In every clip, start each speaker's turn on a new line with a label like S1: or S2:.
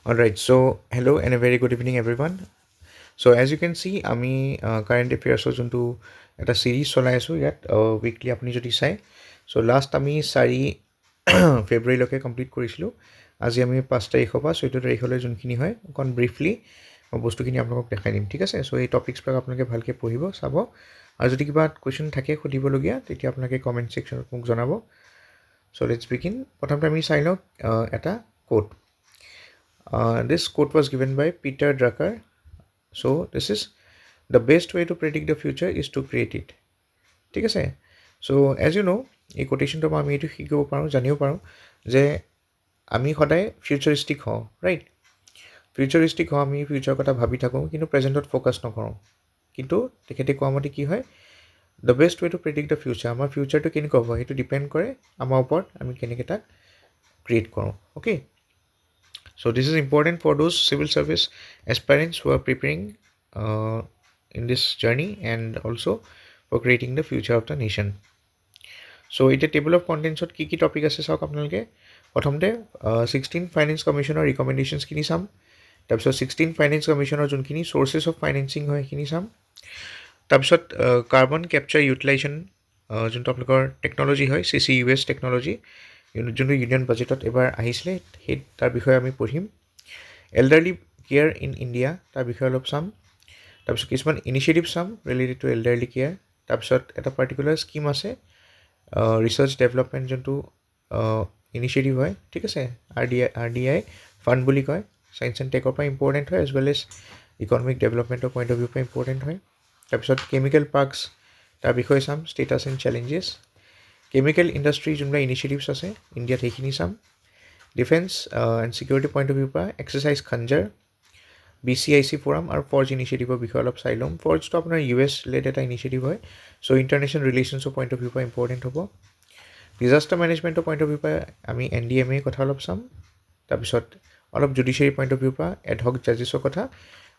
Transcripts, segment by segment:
S1: Alright, so hello and a very good evening everyone. So as you can see, আমি current affairs যোনটো এটা series চলাই আছোঁ ইয়াত weekly আপুনি যদি চাই so last আমি 4 ফেব্ৰুৱাৰীলৈকে কমপ্লিট কৰিছিলোঁ আজি আমি 5 তাৰিখৰ পৰা 14 তাৰিখলৈ যোনখিনি হয় অকণ ব্ৰিফলি মই বস্তুখিনি আপোনালোকক দেখাই দিম ঠিক আছে so এই টপিকছবিলাক আপোনালোকে ভালকৈ পঢ়িব চাব আৰু যদি কিবা কুৱেশ্যন থাকে সুধিবলগীয়া তেতিয়া আপোনালোকে কমেণ্ট ছেকশ্যনত মোক জনাব so let's begin প্ৰথমতে আমি চাই লওঁ এটা code this quote was given by Peter Drucker. So this is the best way to predict the future is to create it. ঠিক আছে so as you know এই কোটেশ্যনটো মই আমি এইটো শিকিব পাৰোঁ জানিব পাৰোঁ যে আমি সদায় ফিউচাৰিষ্টিক হওঁ ৰাইট ফিউচাৰিষ্টিক হওঁ আমি ফিউচাৰৰ কথা ভাবি থাকোঁ কিন্তু প্ৰেজেণ্টত ফ'কাছ নকৰোঁ কিন্তু তেখেতে কোৱা মতে কি হয় the best way to predict the future আমাৰ ফিউচাৰটো কেনেকুৱা হ'ব সেইটো ডিপেণ্ড কৰে আমাৰ ওপৰত আমি কেনেকৈ তাক ক্ৰিয়েট কৰোঁ okay So this is important for those civil service aspirants who are preparing in this journey and also for creating the future of the nation. So it a table of contents of key topic আছে চাওক আপোনালোকে প্ৰথমতে 16 finance কমিশনৰ ৰিকমেণ্ডেশ্যনছ খিনি চাম তাৰপিছত 16 finance কমিশনৰ যোনখিনি সোৰ্চেছ of financing হয় সেইখিনি চাম তাৰপিছত কাৰ্বন কেপচাৰ ইউটিলাইজেশ্যন যোনটো আপোনালোকৰ টেকন'লজি হয় CCUS টেকন'লজি যোনটো ইউনিয়ন বাজেটত এবাৰ আহিছিলে সেই তাৰ বিষয়ে আমি পঢ়িম এল্ডাৰলি কেয়াৰ ইন ইণ্ডিয়া তাৰ বিষয়ে অলপ চাম তাৰপিছত কিছুমান ইনিচিয়েটিভ চাম ৰিলেটেড টু এল্ডাৰলি কেয়াৰ তাৰপিছত এটা পাৰ্টিকুলাৰ স্কিম আছে ৰিচাৰ্চ ডেভেলপমেণ্ট যোনটো ইনিচিয়েটিভ হয় ঠিক আছে RDI ফাণ্ড বুলি কয় চায়েন্স এণ্ড টেকৰ পৰা ইম্পৰ্টেণ্ট হয় এজ ৱেল এজ ইকনমিক ডেভেলপমেণ্টৰ পইণ্ট অফ ভিউৰ পৰা ইম্পৰ্টেণ্ট হয় তাৰপিছত কেমিকেল পাৰ্কছ তাৰ বিষয়ে some status and challenges chemical industry যোনবিলাক ইনিচিয়েটিভছ আছে ইণ্ডিয়াত সেইখিনি some defence and security point of ভিউৰ পৰা এক্সাৰচাইজ খঞ্জাৰ BCIC ফ'ৰাম আৰু ফৰ্জ ইনিচিয়েটিভৰ বিষয়ে অলপ চাই ল'ম ফৰ্জটো আপোনাৰ US লেড এটা ইনিচিয়েটিভ হয় চ' ইণ্টাৰনেশ্যনেল ৰিলেশ্যনছৰ পইণ্ট অফ ভিউৰ পৰা ইম্পৰ্টেণ্ট হ'ব ডিজাষ্টাৰ মেনেজমেণ্টৰ পইণ্ট অফ ভিউৰ পৰা আমি NDMA কথা অলপ চাম তাৰপিছত অলপ জুডিচিয়াৰী পইণ্ট অফ ভিউৰ পৰা এডহক জাজেছৰ কথা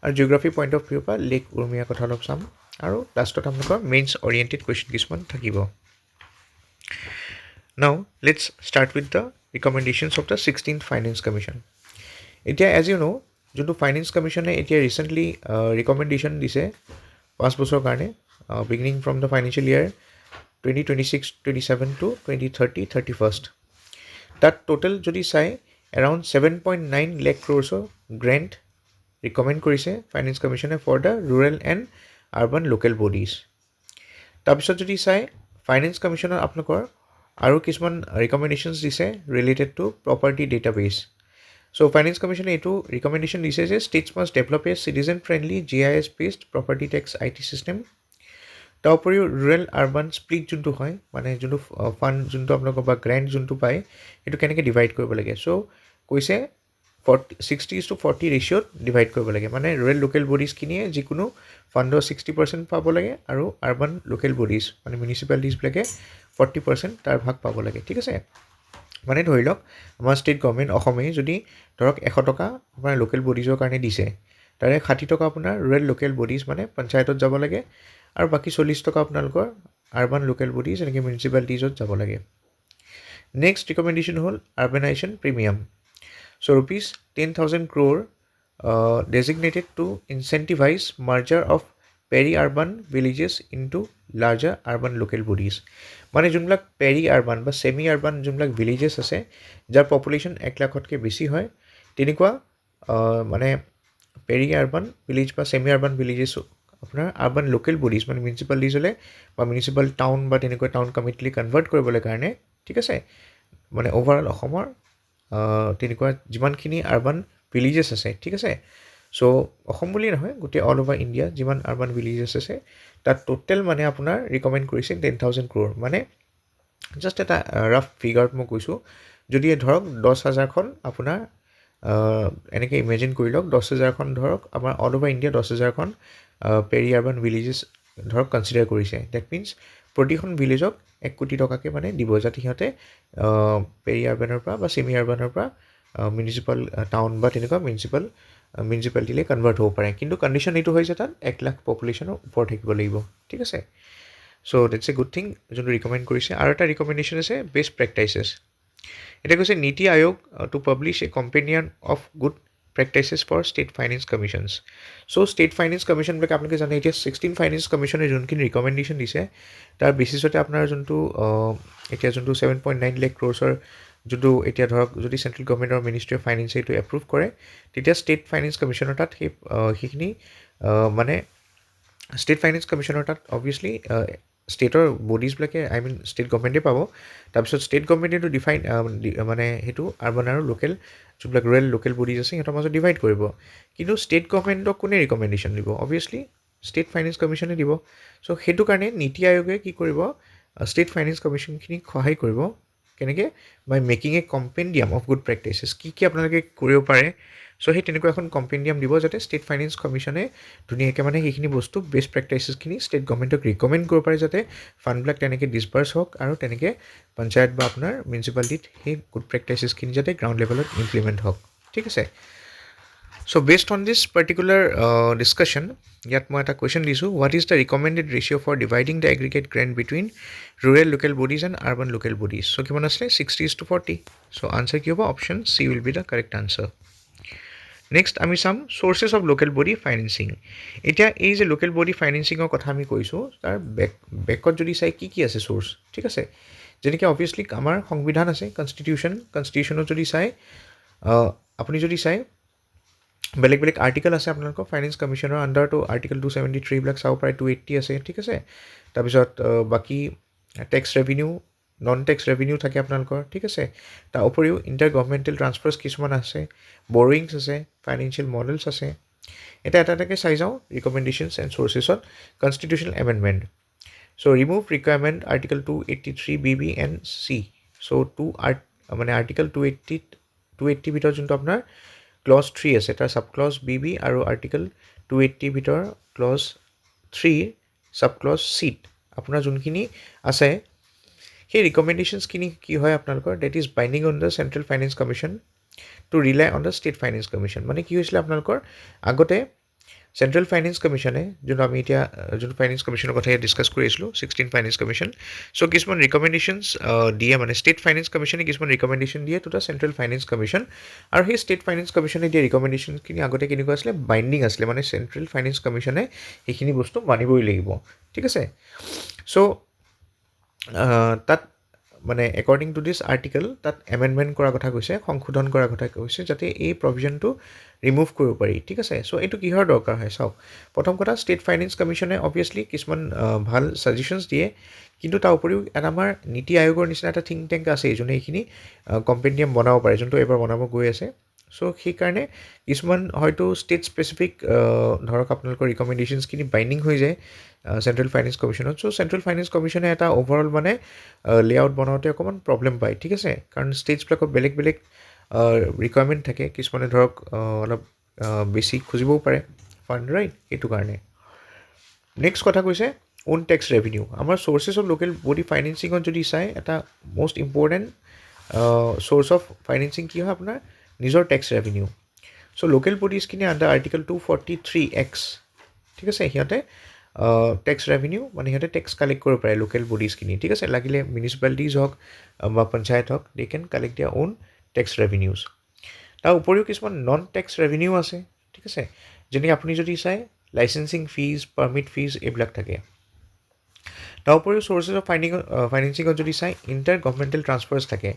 S1: আৰু জিঅ'গ্ৰাফী পইণ্ট অফ ভিউৰ পৰা লেক উৰ্মিয়াৰ কথা অলপ চাম আৰু লাষ্টত আপোনালোকৰ মেইনছ অৰিয়েণ্টেড কুৱেশ্যন কিছুমান থাকিব Now let's start with the recommendations of the 16th Finance Commission. এতিয়া as you know যোনটো ফাইনেন্স কমিশ্যনে এতিয়া ৰিচেণ্টলি ৰিকমেণ্ডেশ্যন দিছে 5 বছৰৰ কাৰণে beginning from the financial year 2026-27 to 2030-31 তাত টোটেল যদি চাই এৰাউণ্ড 7.9 লাখ ক্ৰ'ৰ্ছৰ গ্ৰেণ্ট ৰিকমেণ্ড কৰিছে ফাইনেন্স কমিশ্যনে for the rural and urban local bodies তাৰপিছত যদি চাই ফাইনেন্স কমিশ্যনৰ আপোনালোকৰ আৰু কিছুমান ৰিকমেণ্ডেশ্যনছ দিছে related to property database so' finance কমিশ্যনে এইটো ৰিকমেণ্ডেশ্যন দিছে যে states must develop a citizen friendly GIS based property tax IT system তাৰ উপৰিও ৰুৰেল আৰ্বান স্প্লিট যোনটো হয় মানে যোনটো ফাণ্ড যোনটো আপোনালোকৰ বা গ্ৰেণ্ট যোনটো পায় সেইটো কেনেকৈ ডিভাইড কৰিব লাগে চ' কৈছে 60:40 ৰেচিঅ'ত ডিভাইড কৰিব লাগে মানে ৰুৰেল লোকেল বডিজখিনিয়ে যিকোনো ফাণ্ডৰ 60% পাব লাগে আৰু আৰ্বান লোকেল বডিজ মানে মিউনিচিপালিটিজবিলাকে 40% তাৰ ভাগ পাব লাগে ঠিক আছে মানে ধৰি লওক আমাৰ ষ্টেট গভৰ্ণমেণ্ট অসমে যদি ধৰক 100 টকা আপোনাৰ লোকেল বডিজৰ কাৰণে দিছে তাৰে 60 টকা আপোনাৰ ৰুৰেল লোকেল বডিজ মানে পঞ্চায়তত যাব লাগে আৰু বাকী 40 টকা আপোনালোকৰ আৰ্বান লোকেল বডিজ এনেকৈ মিউনিচিপালিটিজত যাব লাগে নেক্সট ৰিকমেণ্ডেশ্যন হ'ল আৰ্বানাইজেশ্যন premium so' rupees 10,000 crore designated to incentivize merger of peri-urban villages into larger urban local bodies মানে যোনবিলাক পেৰি আৰ্বান বা ছেমি আৰ্বান যোনবিলাক ভিলেজেছ আছে যাৰ পপুলেশ্যন 1 লাখতকৈ বেছি হয় তেনেকুৱা মানে পেৰি আৰ্বান ভিলেজ বা ছেমি আৰ্বান ভিলেজেছ আপোনাৰ আৰ্বান লোকেল বডিজ মানে মিউনিচিপালিটিজলৈ বা মিউনিচিপাল টাউন বা তেনেকুৱা টাউন কমিটিলৈ কনভাৰ্ট কৰিবলৈ কাৰণে ঠিক আছে মানে অভাৰঅল অসমৰ তেনেকুৱা যিমানখিনি আৰ্বান ভিলেজেছ আছে ঠিক আছে চ' অসম বুলি নহয় গোটেই অল অভাৰ ইণ্ডিয়া যিমান আৰ্বান ভিলেজেছ আছে তাত টোটেল মানে আপোনাৰ ৰিকমেণ্ড কৰিছে 10,000 crore মানে জাষ্ট এটা ৰাফ ফিগাৰত মই কৈছোঁ যদি ধৰক 10,000খন আপোনাৰ এনেকৈ ইমেজিন কৰি লওক 10,000খন ধৰক আমাৰ অল অভাৰ ইণ্ডিয়া 10,000খন পেৰি আৰ্বান ভিলেজেছ ধৰক কনচিডাৰ কৰিছে ডেট মিনছ প্ৰতিখন ভিলেজক 1 কোটি টকাকৈ মানে দিব যাতে সিহঁতে পেৰি আৰ্বানৰ পৰা বা ছেমি আৰ্বানৰ পৰা মিউনিচিপাল টাউন বা তেনেকুৱা মিউনিচিপালিটিলৈ কনভাৰ্ট হ'ব পাৰে কিন্তু কণ্ডিশ্যন এইটো হয় যে তাত 1 লাখ পপুলেশ্যনৰ ওপৰত থাকিব লাগিব ঠিক আছে চ' ডেটছ এ গুড থিং যোনটো ৰিকমেণ্ড কৰিছে আৰু এটা ৰিকমেণ্ডেশ্যন আছে বেষ্ট প্ৰেক্টাইচেছ এতিয়া কৈছে NITI Aayog to publish a companion of good practices for state finance commissions. So state finance commission বিলাক আপোনালোকে জানে এতিয়া 16 finance commissioner যোনখিনি recommendation দিছে তাৰ বেচিছতে আপোনাৰ যোনটো এতিয়া যোনটো 7.9 লাখ ক্ৰ'ৰ্ছৰ যোনটো এতিয়া ধৰক যদি চেণ্ট্ৰেল গভৰ্ণমেণ্টৰ মিনিষ্ট্ৰি অফ ফাইনেন্সে এইটো এপ্ৰুভ কৰে তেতিয়া ষ্টেট ফাইনেন্স কমিশ্যনৰ তাত সেইখিনি মানে ষ্টেট ফাইনেন্স কমিশ্যনৰ তাত অবভিয়াছলি ষ্টেটৰ বডিজবিলাকে ষ্টেট গভৰ্ণমেণ্টে পাব তাৰপিছত ষ্টেট গভৰ্ণমেণ্টেটো ডিফাইন মানে সেইটো আৰ্বান আৰু লোকেল যোনবিলাক ৰুৰেল লোকেল বডিজ আছে সিহঁতৰ মাজত ডিভাইড কৰিব কিন্তু ষ্টেট গভৰ্ণমেণ্টক কোনে ৰিকমেণ্ডেশ্যন দিব অবভিয়াছলি ষ্টেট ফাইনেন্স কমিশ্যনে দিব চ' সেইটো কাৰণে নীতি আয়োগে কি কৰিব ষ্টেট ফাইনেন্স কমিশ্যনখিনিক সহায় কৰিব কেনেকৈ by making a compendium of good practices কি আপোনালোকে কৰিব পাৰে চ' সেই তেনেকুৱা এখন কম্পেণ্ডিয়াম দিব যাতে ষ্টেট ফাইনেন্স কমিশ্যনে ধুনীয়াকৈ মানে সেইখিনি বস্তু বেষ্ট প্ৰেক্টিচেছখিনি ষ্টেট গভৰ্ণমেণ্টক ৰিকমেণ্ড কৰিব পাৰে যাতে ফাণ্ডবিলাক তেনেকৈ ডিছবাৰ্চ হওক আৰু তেনেকৈ পঞ্চায়ত বা আপোনাৰ মিউনিচিপালিটিত সেই গুড প্ৰেক্টিচেছখিনি যাতে গ্ৰাউণ্ড লেভেলত ইমপ্লিমেণ্ট হওক ঠিক আছে so' based on this particular discussion ইয়াত মই এটা কুৱেশ্যন দিছোঁ what is the recommended ratio' for dividing the aggregate grant between rural local bodies and urban local bodies so' কিমান আছিলে 60:40 চ' আনচাৰ কি হ'ব option C will be the correct answer next আমি some sources of local body financing এতিয়া এই যে local body ফাইনেন্সিঙৰ কথা আমি কৈছোঁ তাৰ বেকত যদি চাই কি আছে চ'ৰ্চ ঠিক আছে যেনেকৈ অবভিয়াছলি আমাৰ সংবিধান আছে কনষ্টিটিউশ্যনত যদি চাই আপুনি যদি চাই বেলেগ বেলেগ আৰ্টিকেল আছে আপোনালোকৰ ফাইনেন্স কমিশ্যনৰ আণ্ডাৰটো আৰ্টিকেল 273 বিলাক চাব পাৰে 280 আছে ঠিক আছে তাৰপিছত বাকী tax revenue non tax revenue থাকে আপোনালোকৰ ঠিক আছে তাৰ উপৰিও ইণ্টাৰ গভৰ্ণমেণ্টেল ট্ৰান্সফাৰ্ছ কিছুমান আছে বৰোয়িংছ আছে ফাইনেন্সিয়েল মডেলছ আছে এটা এটাকৈ চাই যাওঁ ৰিকমেণ্ডেশ্যনছ এণ্ড চ'ৰ্চেছত constitutional amendment so' remove requirement article 283 BB and C so' মানে আৰ্টিকেল 280 ভিতৰত যোনটো আপোনাৰ ক্লজ 3 আছে তাৰ ছাব ক্লজ BB আৰু আৰ্টিকেল 280 ভিতৰৰ ক্লজ 3 ছাব ক্লজ চিত আপোনাৰ যোনখিনি আছে সেই ৰিকমেণ্ডেশ্যনছখিনি কি হয় আপোনালোকৰ that is binding on the central finance commission to rely on the state finance commission মানে কি হৈছিলে আপোনালোকৰ আগতে চেণ্ট্ৰেল ফাইনেন্স কমিশ্যনে যোনটো আমি এতিয়া যোনটো ফাইনেন্স কমিশ্যনৰ কথা ডিছকাছ কৰি আছিলোঁ 16 ফাইনেন্স কমিশ্যন চ' কিছুমান ৰিকমেণ্ডেশ্যনছ দিয়ে মানে ষ্টেট ফাইনেন্স কমিশ্যনে কিছুমান ৰিকমেণ্ডেশ্যন দিয়ে to the central finance commission আৰু সেই ষ্টেট ফাইনেন্স কমিশ্যনে দিয়া ৰিকমেণ্ডেশ্যনখিনি আগতে কেনেকুৱা আছিলে বাইণ্ডিং আছিলে মানে চেণ্ট্ৰেল ফাইনেন্স কমিশ্যনে সেইখিনি বস্তু মানিবই লাগিব ঠিক আছে চ' তাত মানে একৰ্ডিং টু দিছ আৰ্টিকেল তাত এমেণ্ডমেণ্ট কৰাৰ কথা কৈছে সংশোধন কৰাৰ কথা কৈছে যাতে এই প্ৰভিজনটো ৰিমুভ কৰিব পাৰি ঠিক আছে চ' এইটো কিহৰ দৰকাৰ হয় চাওক প্ৰথম কথা ষ্টেট ফাইনেন্স কমিশ্যনে অবভিয়াছলি কিছুমান ভাল ছাজেশ্যনছ দিয়ে কিন্তু তাৰ উপৰিও এটা আমাৰ নীতি আয়োগৰ নিচিনা এটা থিংক টেংক আছে যোনে এইখিনি কম্পেণ্ডিয়াম বনাব পাৰে যোনটো এইবাৰ বনাব গৈ আছে চ' সেইকাৰণে কিছুমান হয়তো ষ্টেট স্পেচিফিক ধৰক আপোনালোকৰ ৰিকমেণ্ডেশ্যনছখিনি বাইণ্ডিং হৈ যায় চেণ্ট্ৰেল ফাইনেন্স কমিশ্যনত চ' চেণ্ট্ৰেল ফাইনেন্স কমিশ্যনে এটা অভাৰঅল মানে লেআউট বনাওঁতে অকণমান প্ৰব্লেম পায় ঠিক আছে কাৰণ ষ্টেটছবিলাকৰ বেলেগ বেলেগ ৰিকুৱাৰমেণ্ট থাকে কিছুমানে ধৰক অলপ বেছি খুজিবও পাৰে ফাণ্ড ৰাইট সেইটো কাৰণে নেক্সট কথা কৈছে অ'ন টেক্স ৰেভিনিউ আমাৰ চ'ৰ্চেছ অফ লোকেল বডি ফাইনেন্সিঙত যদি চাই এটা most important source of financing কি হয় আপোনাৰ নিজৰ টেক্স ৰেভিনিউ চ' লোকেল বডিজখিনি আণ্ডাৰ আৰ্টিকেল 243X ঠিক আছে সিহঁতে টেক্স ৰেভিনিউ মানে সিহঁতে টেক্স কালেক্ট কৰিব পাৰে লোকেল বডিজখিনি ঠিক আছে লাগিলে মিউনিচিপালিটিজ হওক বা পঞ্চায়ত হওক দে কেন কালেক্ট দিয়াৰ অ'ন টেক্স ৰেভিনিউজ তাৰ উপৰিও কিছুমান নন টেক্স ৰেভিনিউ আছে ঠিক আছে যেনেকৈ আপুনি যদি চাই লাইচেঞ্চিং ফিজ পাৰ্মিট ফিজ এইবিলাক থাকে তাৰ উপৰিও চ'ৰ্চেছ অফ ফাইনেন্সিঙত যদি চাই ইণ্টাৰ গভৰ্ণমেণ্টেল ট্ৰান্সফাৰ্ছ থাকে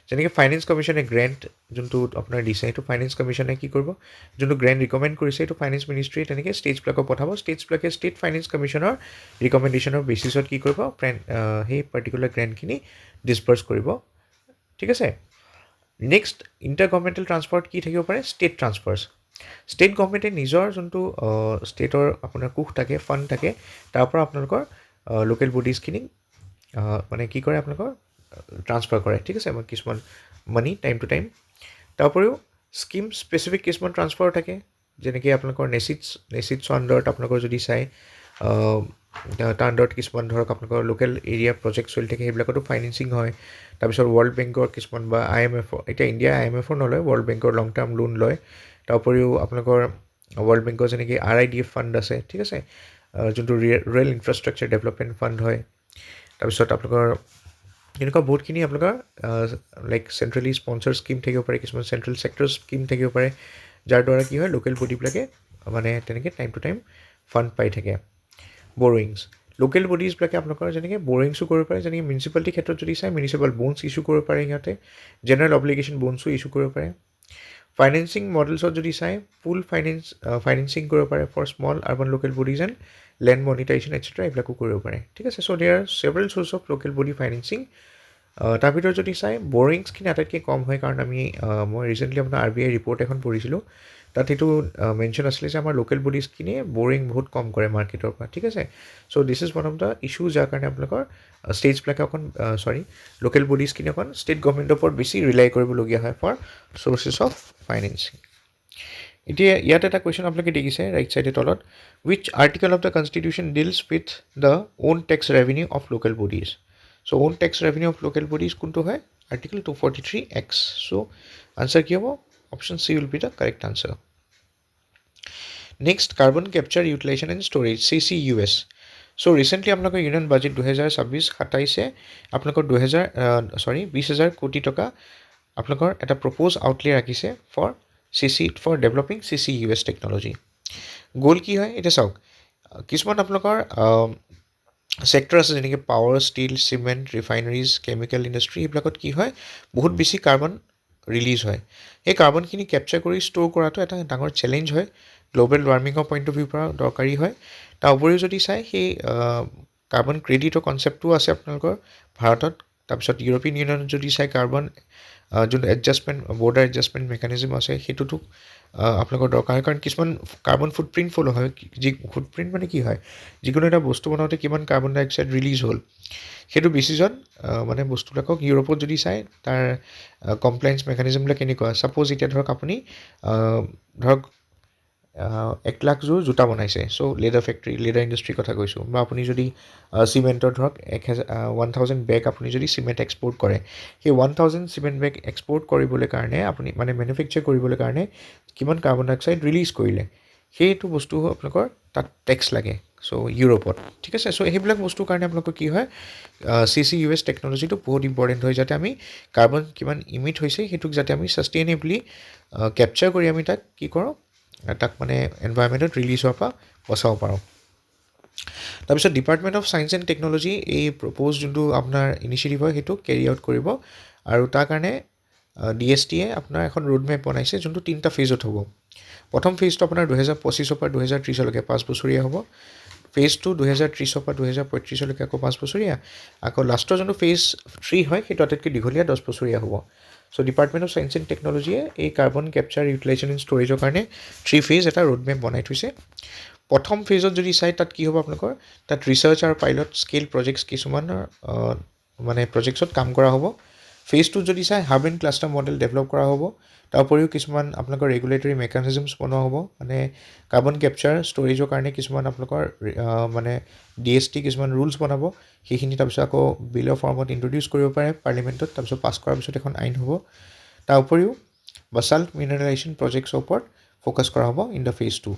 S1: যেনেকৈ ফাইনেন্স কমিশ্যনে গ্ৰেণ্ট যোনটো আপোনাৰ দিছে সেইটো ফাইনেন্স কমিশ্যনে কি কৰিব যোনটো গ্ৰেণ্ট ৰিকমেণ্ড কৰিছে সেইটো ফাইনেন্স মিনিষ্ট্ৰীয়ে তেনেকৈ ষ্টেটছবিলাকক পঠাব ষ্টেটছবিলাকে ষ্টেট ফাইনেন্স কমিশ্যনৰ ৰিকমেণ্ডেশ্যনৰ বেচিছত কি কৰিব সেই পাৰ্টিকুলাৰ গ্ৰেণ্টখিনি ডিছবাৰ্চ কৰিব ঠিক আছে নেক্সট ইণ্টাৰ গভৰ্ণমেণ্টেল ট্ৰান্সফাৰত কি থাকিব পাৰে ষ্টেট ট্ৰান্সফাৰ্ছ ষ্টেট গভৰ্ণমেণ্টে নিজৰ যোনটো ষ্টেটৰ আপোনাৰ কোষ থাকে ফাণ্ড থাকে তাৰ পৰা আপোনালোকৰ লোকেল বডিজখিনিক মানে কি কৰে আপোনালোকৰ ট্ৰান্সফাৰ কৰে ঠিক আছে কিছুমান মানি টাইম টু টাইম তাৰ উপৰিও স্কিম স্পেচিফিক কিছুমান ট্ৰান্সফাৰ থাকে যেনেকৈ আপোনালোকৰ নেচিটছৰ আণ্ডাৰত আপোনালোকৰ যদি চাই তাৰ আণ্ডাৰত কিছুমান ধৰক আপোনালোকৰ লোকেল এৰিয়া প্ৰজেক্ট চলি থাকে সেইবিলাকতো ফাইনেন্সিং হয় তাৰপিছত ৱৰ্ল্ড বেংকৰ কিছুমান বা IMFৰ এতিয়া ইণ্ডিয়া IMFৰ নলয় ৱৰ্ল্ড বেংকৰ লং টাৰ্ম লোন লয় তাৰ উপৰিও আপোনালোকৰ ৱৰ্ল্ড বেংকৰ যেনেকৈ RIDF ফাণ্ড আছে ঠিক আছে যোনটো ৰুৰেল ইনফ্ৰাষ্ট্ৰাকচাৰ ডেভেলপমেণ্ট ফাণ্ড হয় তাৰপিছত আপোনালোকৰ এনেকুৱা বহুতখিনি আপোনালোকৰ লাইক চেণ্ট্ৰেলি স্পনচাৰ স্কিম থাকিব পাৰে কিছুমান চেণ্ট্ৰেল ছেক্টৰ স্কিম থাকিব পাৰে যাৰ দ্বাৰা কি হয় লোকেল বডিবিলাকে মানে তেনেকৈ টাইম টু টাইম ফাণ্ড পাই থাকে। বৰিংছ লোকেল বডিজবিলাকে আপোনালোকৰ যেনেকৈ বৰিংছো কৰিব পাৰে, যেনেকৈ মিউনিচিপালিটিৰ ক্ষেত্ৰত যদি চাই মিউনিচিপাল বন্ডছ ইছ্যু কৰিব পাৰে, সিহঁতে জেনেৰেল অব্লিগেশ্যন বন্ডছো ইছ্যু কৰিব পাৰে। ফাইনেন্সিং মডেলছত যদি চাই পুল ফাইনেন্সিং কৰিব পাৰে for small urban local bodies and land monetization etcetera এইবিলাকো কৰিব পাৰে। ঠিক আছে, so' there several source of local body financing. তাৰ ভিতৰত যদি চাই বৰিংছখিনি আটাইতকৈ কম হয়, কাৰণ মই ৰিচেণ্টলি আপোনাৰ RBI ৰিপৰ্ট এখন পঢ়িছিলোঁ, তাত সেইটো মেনশ্যন আছিলে যে আমাৰ লোকেল বডিজখিনিয়ে বৰিং বহুত কম কৰে মাৰ্কেটৰ পৰা। ঠিক আছে, so' this is one of the issue যাৰ কাৰণে আপোনালোকৰ ষ্টেটছবিলাকে লোকেল বডিজখিনি অকণ ষ্টেট গভৰ্ণমেণ্টৰ ওপৰত বেছি ৰিলাই কৰিবলগীয়া হয় ফৰ চ'ৰ্চেছ অফ ফাইনেন্সিং। এতিয়া ইয়াত এটা কুৱেশ্যন আপোনালোকে দেখিছে ৰাইট চাইডে তলত, which article of the constitution deals with the own tax revenue of local bodies. So' own tax revenue of local bodies কোনটো হয়? Article 243X. চ' আনচাৰ কি হ'ব? Option C will be the correct answer. Next, carbon capture utilisation and storage CCUS. So' recently আপোনালোকৰ union budget 2026-27 আপোনালোকৰ 20,000 কোটি টকা আপোনালোকৰ এটা প্ৰপ'জ আউটলে ৰাখিছে for developing CCUS technology. Goal কি হয় এতিয়া চাওক, কিছুমান আপোনালোকৰ ছেক্টৰ আছে যেনেকৈ power, steel, cement, refineries, chemical industry, এইবিলাকত কি হয় বহুত বেছি কাৰ্বন ৰিলিজ হয়। সেই কাৰ্বনখিনি কেপচাৰ কৰি ষ্ট'ৰ কৰাটো এটা ডাঙৰ চেলেঞ্জ হয়, গ্ল'বেল ৱাৰ্মিঙৰ পইণ্ট অফ ভিউৰ পৰা দৰকাৰী হয়। তাৰ উপৰিও যদি চাই সেই কাৰ্বন ক্ৰেডিটৰ কনচেপ্টটো আছে আপোনালোকৰ ভাৰতত। তাৰপিছত ইউৰোপিয়ান ইউনিয়নত যদি চাই কাৰ্বন যোনটো বৰ্ডাৰ এডজাষ্টমেণ্ট মেকানিজম আছে সেইটোতো আপোনালোকৰ দৰকাৰ হয়, কাৰণ কিছুমান কাৰ্বন ফুটপ্ৰিণ্ট ফ'ল' হয়। ফুটপ্ৰিণ্ট মানে কি হয়, যিকোনো এটা বস্তু বনাওঁতে কিমান কাৰ্বন ডাই অক্সাইড ৰিলিজ হ'ল সেইটো বেচিছত মানে বস্তুবিলাকক ইউৰোপত যদি চাই তাৰ কমপ্লায়েঞ্চ মেকানিজমবিলাক কেনেকুৱা। ছাপ'জ এতিয়া ধৰক আপুনি ধৰক 1 লাখ যোৰ জোতা বনাইছে, চ' লেডাৰ ইণ্ডাষ্ট্ৰীৰ কথা কৈছোঁ, বা আপুনি যদি চিমেণ্টৰ ধৰক 1,000 বেগ আপুনি যদি চিমেণ্ট এক্সপৰ্ট কৰে, সেই 1,000 চিমেণ্ট বেগ এক্সপৰ্ট কৰিবলৈ কাৰণে আপুনি মানে মেনুফেকচাৰ কৰিবলৈ কাৰণে কিমান কাৰ্বন ডাই অক্সাইড ৰিলিজ কৰিলে, সেইটো বস্তু আপোনালোকৰ তাত টেক্স লাগে। চ' ইউৰোপত ঠিক আছে, চ' সেইবিলাক বস্তুৰ কাৰণে আপোনালোকৰ কি হয় CCUS টেকনলজিটো বহুত ইম্পৰ্টেণ্ট হয়, যাতে আমি কাৰ্বন কিমান ইমিট হৈছে সেইটোক যাতে আমি ছাষ্টেইনেবলি কেপচাৰ কৰি আমি তাক কি কৰোঁ, তাক মানে এনভাইৰমেণ্টত ৰিলিজ হোৱাৰ পৰা বচাব পাৰোঁ। তাৰপিছত department of science and technology এই প্ৰপ'জ যোনটো আপোনাৰ ইনিচিয়েটিভ হয় সেইটো কেৰি আউট কৰিব, আৰু তাৰ কাৰণে DSTয়ে আপোনাৰ এখন ৰোড মেপ বনাইছে যোনটো 3টা ফেজত হ'ব। প্ৰথম ফেজটো আপোনাৰ 2025 পৰা 2030 5 বছৰীয়া হ'ব। ফেজ 2 2030 পৰা 2035 আকৌ 5 বছৰীয়া, আকৌ লাষ্টৰ যোনটো ফেজ 3 হয় সেইটো আটাইতকৈ দীঘলীয়া 10 বছৰীয়া হ'ব। চ' ডিপাৰ্টমেণ্ট অফ ছায়েন্স এণ্ড টেকনলজিয়ে এই কাৰ্বন কেপচাৰ ইউটিলাইজেশ্যন এণ্ড ষ্ট'ৰেজৰ কাৰণে 3 ফেজ এটা ৰোড মেপ বনাই থৈছে। প্ৰথম ফেজত যদি চাই তাত কি হ'ব আপোনালোকৰ, তাত ৰিচাৰ্চ আৰু পাইলট স্কেল প্ৰজেক্টছ কিছুমানৰ মানে প্ৰজেক্টছত কাম কৰা হ'ব। ফেজ 2 যদি চাই hub and cluster model develop কৰা হ'ব। তাৰ উপৰিও কিছুমান আপোনালোকৰ ৰেগুলেটৰী মেকানিজমছ বনোৱা হ'ব, মানে কাৰ্বন কেপচাৰ ষ্ট'ৰেজৰ কাৰণে কিছুমান আপোনালোকৰ মানে DST কিছুমান ৰুলছ বনাব, সেইখিনি তাৰপিছত আকৌ বিলৰ ফৰ্মত ইণ্ট্ৰডিউচ কৰিব পাৰে পাৰ্লিমেণ্টত, তাৰপিছত পাছ কৰাৰ পিছত এখন আইন হ'ব। তাৰ উপৰিও বাছাল্ট মিনাৰেলাইজেশ্যন প্ৰজেক্টছৰ ওপৰত ফ'কাছ কৰা হ'ব ইন দ্য ফেজ 2।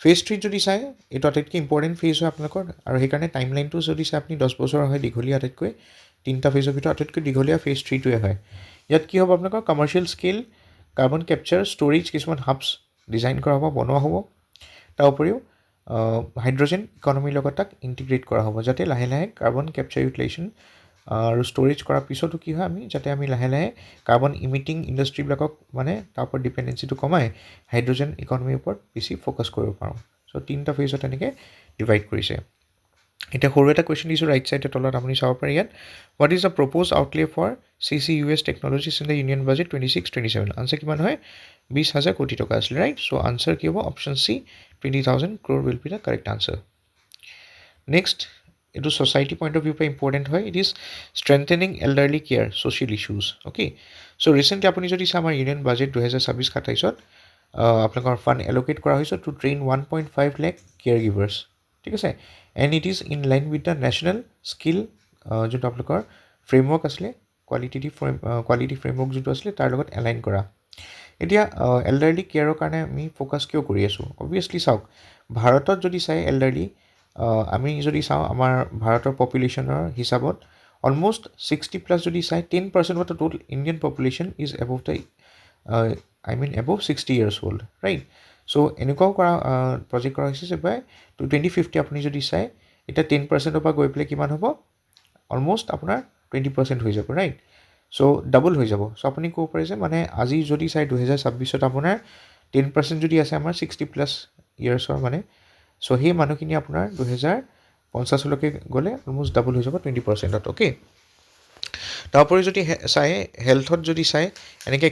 S1: ফেজ 3 যদি চাই এইটো আটাইতকৈ ইম্পৰ্টেণ্ট ফেজ হয় আপোনালোকৰ, আৰু সেইকাৰণে টাইমলাইনটো যদি চাই আপুনি 10 বছৰ হয় দীঘলীয়া, আটাইতকৈ 3টা ফেজৰ ভিতৰত আটাইতকৈ দীঘলীয়া ফেজ 3টোৱে হয়। ইয়াত কি হ'ব আপোনালোকৰ commercial scale carbon capture storage কিছুমান হাবছ ডিজাইন কৰা হ'ব, বনোৱা হ'ব। তাৰ উপৰিও হাইড্ৰজেন ইকনমিৰ লগত তাক ইণ্টিগ্ৰেট কৰা হ'ব, যাতে লাহে লাহে কাৰ্বন কেপচাৰ ইউটিলাইজেশ্যন আৰু ষ্ট'ৰেজ কৰাৰ পিছতো কি হয় যাতে আমি লাহে লাহে কাৰ্বন ইমিটিং ইণ্ডাষ্ট্ৰীবিলাকক মানে তাৰ ওপৰত ডিপেণ্ডেঞ্চিটো কমাই হাইড্ৰজেন ইকনমিৰ ওপৰত বেছি ফ'কাছ কৰিব পাৰোঁ। চ' 3টা ফেজত তেনেকৈ ডিভাইড কৰিছে। এতিয়া সৰু এটা কুৱেশ্যন দিছোঁ ৰাইট চাইডৰ তলত আপুনি চাব পাৰে ইয়াত, what is the propose outlay for CCUS technologies in the union budget 26-27। Answer কিমান হয়? 20,000 কোটি টকা আছিলে ৰাইট। চ' আনচাৰ কি হ'ব? Option C 20,000 crore will be the correct answer. Next, এইটো ছ'চাইটি পইণ্ট অফ ভিউ পৰা ইম্পৰ্টেণ্ট হয়, it is strengthening elderly care social issues. Okay, so' recently আপুনি যদি চাই আমাৰ ইউনিয়ন বাজেট 2026-27 আপোনালোকৰ ফাণ্ড এল'কেট কৰা হৈছে টু ট্ৰেইন 1.5 লাখ কেয়াৰ গিভাৰ্ছ। ঠিক আছে, and it is in line with the national skill যোনটো আপোনালোকৰ ফ্ৰেমৱৰ্ক আছিলে, কোৱালিটি ফ্ৰেমৱৰ্ক যোনটো আছিলে তাৰ লগত এলাইন কৰা। এতিয়া এল্ডাৰলি কেয়াৰৰ কাৰণে আমি ফ'কাছ কিয় কৰি আছোঁ? অবভিয়াছলি চাওক, ভাৰতত যদি চাই এল্ডাৰলি আমি যদি চাওঁ আমাৰ ভাৰতৰ পপুলেশ্যনৰ হিচাপত অলম'ষ্ট 60+ যদি চাই 10% of the total Indian population is above the I mean above 60 years old, right? So এনেকুৱাও কৰা প্ৰজেক্ট কৰা হৈছে যে বাই 2050 আপুনি যদি চাই এতিয়া 10%ৰ পৰা গৈ পেলাই কিমান হ'ব অলমষ্ট আপোনাৰ 20% হৈ যাব, ৰাইট? চ' ডাবল হৈ যাব। চ' আপুনি ক'ব পাৰে যে মানে আজি যদি চাই 2026ত আপোনাৰ 10% যদি আছে আমাৰ 60+ ইয়াৰ্ছৰ মানে, চ' সেই মানুহখিনি আপোনাৰ 2050লৈকে গ'লে অলমষ্ট ডাবল হৈ যাব 20%ত, অ'কে? তাৰোপৰি যদি চাই হেল্থত যদি চাই এনেকৈ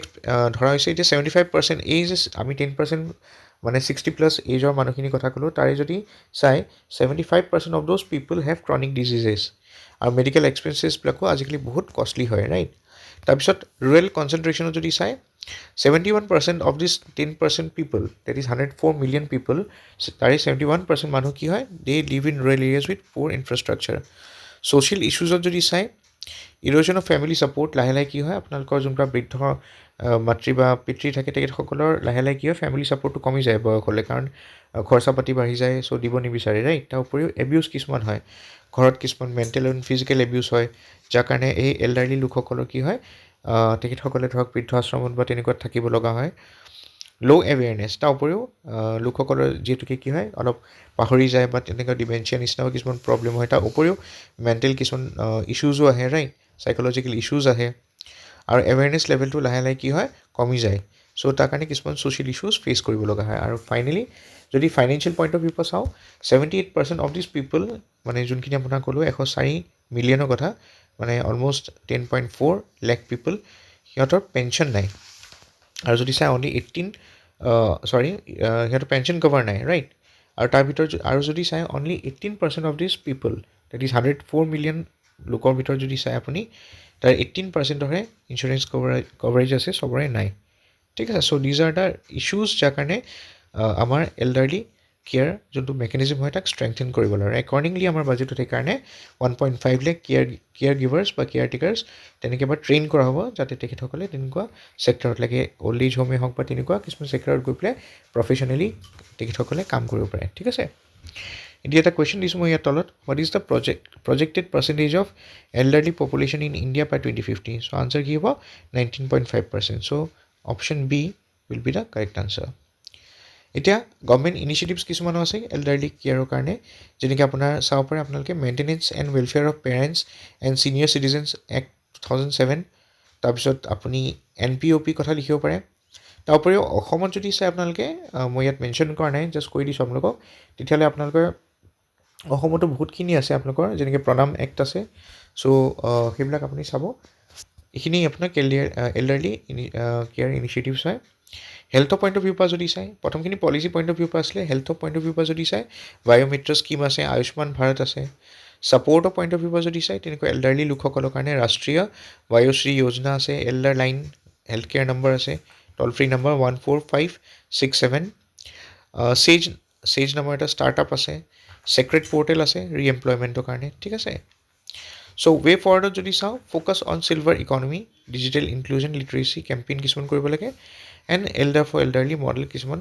S1: ধৰা হৈছে এতিয়া 75% এইজ আমি 10% মানে 60+ এইজৰ মানুহখিনিৰ কথা ক'লোঁ, তাৰে যদি চাই 75% of those people have chronic diseases আৰু মেডিকেল এক্সপেঞ্চেছবিলাকো আজিকালি বহুত কষ্টলি হয়, ৰাইট? তাৰপিছত ৰুৰেল কনচেনট্ৰেশ্যনত যদি চাই 71% of this 10% people, that is 104 million people, তাৰে 71% মানুহ কি হয় they live in rural areas with poor infrastructure. Social ইছ্যুজত যদি চাই ইৰ'জন অফ ফেমিলি ছাপৰ্ট, লাহে লাহে কি হয় আপোনালোকৰ যোনবিলাক বৃদ্ধ মাতৃ বা পিতৃ থাকে তেখেতসকলৰ লাহে লাহে কি হয় ফেমিলি ছাপৰ্টটো কমি যায় বয়স হ'লে, কাৰণ খৰচা পাতি বাঢ়ি যায়, চ' দিব নিবিচাৰে, ৰাইট? তাৰ উপৰিও এবিউজ কিছুমান হয় ঘৰত, কিছুমান মেণ্টেল এণ্ড ফিজিকেল এবিউজ হয়, যাৰ কাৰণে এই এল্ডাৰলি লোকসকলৰ কি হয় তেখেতসকলে ধৰক বৃদ্ধাশ্ৰমত বা তেনেকুৱাত থাকিব লগা হয়। ল' এৱেৰনেছ, তাৰ উপৰিও লোকসকলৰ যিহেতুকে কি হয় অলপ পাহৰি যায় বা তেনেকুৱা ডিমেনচিয়া নিচিনাও কিছুমান প্ৰব্লেম হয়, তাৰ উপৰিও মেণ্টেল কিছুমান ইছ্যুজো আহে, ৰাইট? চাইক'লজিকেল ইছ্যুজ আহে আৰু এৱেৰনেছ লেভেলটো লাহে লাহে কি হয় কমি যায়। চ' তাৰ কাৰণে কিছুমান ছ'চিয়েল ইছ্যুজ ফেচ কৰিব লগা হয়। আৰু ফাইনেলি যদি ফাইনেন্সিয়েল পইণ্ট অফ ভিউ পৰা চাওঁ 78% অফ দিছ পিপল, মানে যোনখিনি আপোনাক ক'লোঁ 104 মিলিয়নৰ কথা, মানে অলমষ্ট 10.4 লাখ পিপল, সিহঁতৰ পেঞ্চন নাই। আৰু যদি চাই অনলি সিহঁতৰ পেঞ্চন কভাৰ নাই, ৰাইট? আৰু তাৰ ভিতৰত আৰু যদি চাই only 18% of this people, that is 104 million লোকৰ ভিতৰত যদি চাই আপুনি তাৰ 18%হে ইঞ্চুৰেঞ্চ কভাৰেজ আছে, চবৰে নাই, ঠিক আছে? চ' দিজ আৰ দ্য ইছ্যুজ যাৰ কাৰণে আমাৰ এল্ডাৰলি কেয়াৰ যোনটো মেকানিজম হয় তাক ষ্ট্ৰেংথেন কৰিব লাগে। একৰ্ডিংলি আমাৰ বাজেটত সেইকাৰণে 1.5 লাখ কেয়াৰ গিভাৰ্ছ বা কেয়াৰ টেকাৰ্ছ তেনেকৈ এবাৰ ট্ৰেইন কৰা হ'ব, যাতে তেখেতসকলে তেনেকুৱা ছেক্টৰত লাগে অল্ড এজ হোমেই হওক বা তেনেকুৱা কিছুমান ছেক্টৰত গৈ পেলাই প্ৰফেশ্যনেলি তেখেতসকলে কাম কৰিব পাৰে, ঠিক আছে? এতিয়া এটা কুৱেশ্যন দিছোঁ মই ইয়াৰ তলত, what is the projected percentage of elderly population in India by 2050? So' answer কি হ'ব 19.5%। So' option B will be the correct answer. এতিয়া গভৰ্ণমেণ্ট ইনিচিয়েটিভছ কিছুমানো আছে এল্ডাৰলি কেয়াৰৰ কাৰণে, যেনেকৈ আপোনাৰ চাব পাৰে আপোনালোকে maintenance and welfare of parents and senior citizens act 2007, তাৰপিছত আপুনি NPOP কথা লিখিব পাৰে। তাৰ উপৰিও অসমত যদি চাই আপোনালোকে, মই ইয়াত মেনশ্যন কৰা নাই, জাষ্ট কৈ দিছোঁ আপোনালোকক, তেতিয়াহ'লে আপোনালোকৰ অসমতো বহুতখিনি আছে আপোনালোকৰ, যেনেকৈ প্ৰণাম এক্ট আছে। চ' সেইবিলাক আপুনি চাব, এইখিনি আপোনাৰ এল্ডাৰলি কেয়াৰ ইনিচিয়েটিভছ হয়। হেল্থৰ পইণ্ট অফ ভিউ পৰা যদি চাই, প্ৰথমখিনি পলিচি পইণ্ট অফ ভিউ পৰা আছিলে, হেল্থৰ পইণ্ট অফ ভিউ পৰা যদি চাই বায়'মিত্ৰ স্কীম আছে, আয়ুষ্মান ভাৰত আছে। ছাপৰ্টৰ পইণ্ট অফ ভিউ পৰা যদি চাই তেনেকুৱা এল্ডাৰলি লোকসকলৰ কাৰণে ৰাষ্ট্ৰীয় বায়ুশ্ৰী যোজনা আছে, elder line health care number আছে, টল ফ্ৰী নম্বৰ 14567, চেজ নামৰ এটা ষ্টাৰ্টআপ আছে, ছেক্ৰেট পৰ্টেল আছে ৰিএমপ্লয়মেণ্টৰ কাৰণে, ঠিক আছে? চ' ৱে ফৰৱাৰ্ডত যদি চাওঁ, focus on silver economy, digital inclusion literacy campaign কিছুমান কৰিব লাগে, and elder for elderly model কিছুমান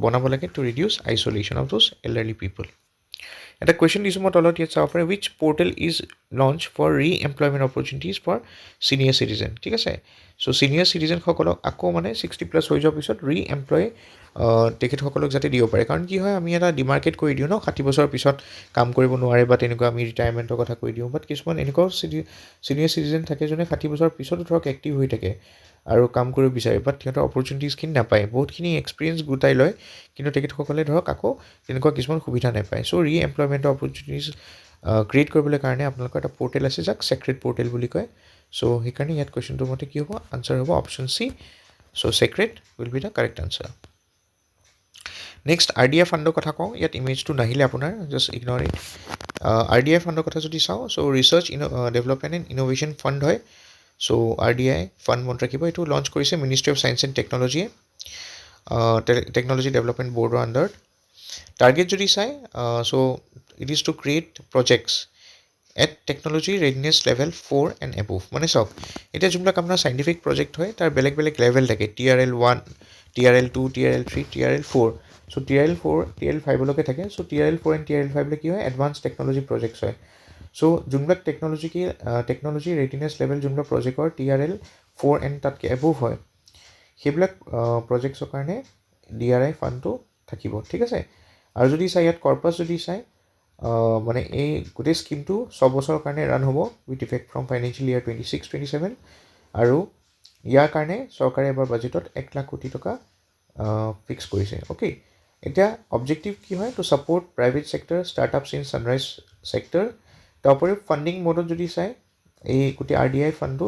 S1: বনাব লাগে to reduce isolation of those elderly people. এটা কুৱেশ্যন দিছোঁ মই তলত, ইয়াত চাব পাৰে which portal is launch for reemployment opportunities for senior citizen, ঠিক আছে? চ' ছিনিয়ৰ চিটিজেনসকলক আকৌ মানে 60+ হৈ যোৱাৰ পিছত ৰিএমপ্লয় তেখেতসকলক যাতে দিব পাৰে, কাৰণ কি হয় আমি এটা ডিমাৰ্কেট কৰি দিওঁ ন, 60 বছৰৰ পিছত কাম কৰিব নোৱাৰে বা তেনেকুৱা আমি ৰিটায়াৰমেণ্টৰ কথা কৈ দিওঁ, বাট কিছুমান এনেকুৱাও ছিনিয়ৰ চিটিজেন থাকে যোনে 60 বছৰৰ পিছতো ধৰক এক্টিভ হৈ থাকে আৰু কাম কৰিব বিচাৰে, বাট সিহঁতৰ অপৰচুনিটিজখিনি নাপায়, বহুতখিনি এক্সপিৰিয়েঞ্চ গোটাই লয়, কিন্তু তেখেতসকলে ধৰক আকৌ তেনেকুৱা কিছুমান সুবিধা নাপায়। চ' ৰিএমপ্লয়মেণ্টৰ অপৰচুনিটিজ ক্ৰিয়েট কৰিবলৈ কাৰণে আপোনালোকৰ এটা পৰ্টেল আছে যাক ছেক্ৰেট পৰ্টেল বুলি কয়। চ' সেইকাৰণে ইয়াত কুৱেশ্যনটোৰ মতে কি হ'ব, আনচাৰ হ'ব option C. So' sacred will be the correct answer. Next RDI ফাণ্ডৰ কথা কওঁ, ইয়াত ইমেজটো নাহিলে আপোনাৰ জাষ্ট ইগনৰ ইট। RDI ফাণ্ডৰ কথা যদি চাওঁ, so' research development and innovation fund হয়। চ' RDI ফাণ্ড মনত ৰাখিব, এইটো লঞ্চ কৰিছে মিনিষ্ট্ৰী অফ ছায়েন্স এণ্ড টেকন'লজিয়ে, টেকন'লজি ডেভেলপমেণ্ট বৰ্ডৰ আণ্ডাৰত। টাৰ্গেট যদি চাই, so' it is to create projects at technology readiness level 4 and above. মানে চাওক, এতিয়া যোনবিলাক আপোনাৰ চাইণ্টিফিক প্ৰজেক্ট হয় তাৰ বেলেগ বেলেগ লেভেল থাকে, TRL 1, TRL 2, TRL 3, TRL 4। চ' TRL 4, TRL 5লৈকে থাকে। চ' TRL 4 এণ্ড TRL 5 কি হয়, এডভান্স টেকন'লজি প্ৰজেক্টছ হয়। চ' যোনবিলাক টেকন'লজি ৰেডিনেছ লেভেল যোনবিলাক প্ৰজেক্টৰ TRL 4 এণ্ড তাতকৈ এবভ হয়, সেইবিলাক প্ৰজেক্টছৰ কাৰণে DRI ফাণ্ডটো থাকিব ঠিক আছে আৰু যদি চাই ইয়াত কৰ্পাছ যদি চাই মানে এই গোটেই স্কিমটো 6 বছৰৰ কাৰণে ৰান হ'ব উইথ ইফেক্ট ফ্ৰম ফাইনেন্সিয়েল ইয়াৰ 26-27 আৰু ইয়াৰ কাৰণে চৰকাৰে এবাৰ বাজেটত 1 লাখ কোটি টকা ফিক্স কৰিছে অ'কে এতিয়া অবজেক্টিভ কি হয় to support private sector startups in sunrise sector তাৰ উপৰিও ফাণ্ডিং মডত যদি চাই এই গোটেই RDI ফাণ্ডটো